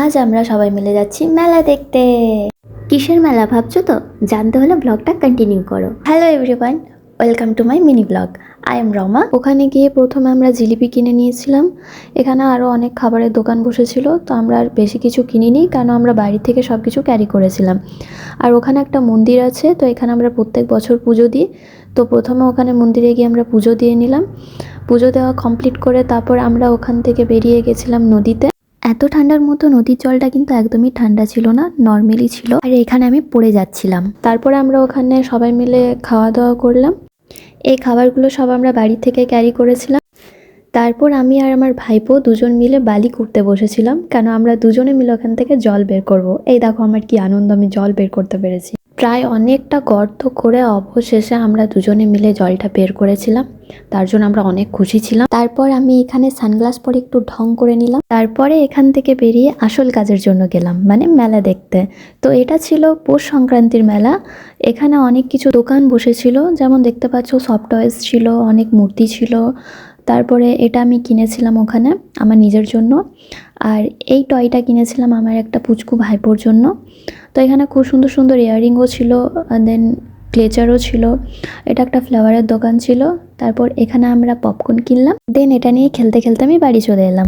আজ আমরা সবাই মিলে যাচ্ছি মেলা দেখতে। কিসের মেলা ভাবছো তো? জানতে হলে ব্লগটা কন্টিনিউ করো। Hello everyone, welcome to my mini blog. I am Rama. ওখানে গিয়ে প্রথমে আমরা জিলিপি কিনে নিয়েছিলাম। এখানে আরও অনেক খাবারের দোকান বসেছিল, তো আমরা আর বেশি কিছু কিনিনি, কারণ আমরা বাইরে থেকে সব কিছু ক্যারি করেছিলাম। আর ওখানে একটা মন্দির আছে, তো এখানে আমরা প্রত্যেক বছর পুজো দিই। তো প্রথমে ওখানে মন্দিরে গিয়ে আমরা পুজো দিয়ে নিলাম। পুজো দেওয়া কমপ্লিট করে তারপর আমরা ওখান থেকে বেরিয়ে গেছিলাম নদীতে। এত ঠান্ডার মতো নদীর জলটা কিন্তু একদমই ঠান্ডা ছিল না, নর্মালি ছিল। আর এখানে আমি পড়ে যাচ্ছিলাম। তারপরে আমরা ওখানে সবাই মিলে খাওয়া দাওয়া করলাম। এই খাবারগুলো সব আমরা বাড়ি থেকে ক্যারি করেছিলাম। তারপর আমি আর আমার ভাইপো দুজন মিলে বালি করতে বসেছিলাম, কেন আমরা দুজনে মিলে ওখান থেকে জল বের করব। এই দেখো আমার কি আনন্দ, আমি জল বের করতে পেরেছি। প্রায় অনেকটা গর্ত করে অবশেষে আমরা দুজনে মিলে জলটা বের করেছিলাম। তার জন্য আমরা অনেক খুশি ছিলাম। তারপর আমি এখানে সানগ্লাস পরে একটু ঢং করে নিলাম। তারপরে এখান থেকে বেরিয়ে আসল কাজের জন্য গেলাম, মানে মেলা দেখতে। তো এটা ছিল পৌষ সংক্রান্তির মেলা। এখানে অনেক কিছু দোকান বসেছিল, যেমন দেখতে পাচ্ছ সফট টয়েস ছিল, অনেক মূর্তি ছিল। তারপরে এটা আমি কিনেছিলাম ওখানে আমার নিজের জন্য। আর এই টয়টা কিনেছিলাম আমার একটা পুচকু ভাইপোর জন্য। তো এখানে খুব সুন্দর সুন্দর ইয়াররিংও ছিল, দেন ক্লেচারও ছিল। এটা একটা ফ্লাওয়ারের দোকান ছিল। তারপর এখানে আমরা পপকর্ন কিনলাম, দেন এটা নিয়ে খেলতে খেলতে আমি বাড়ি চলে এলাম।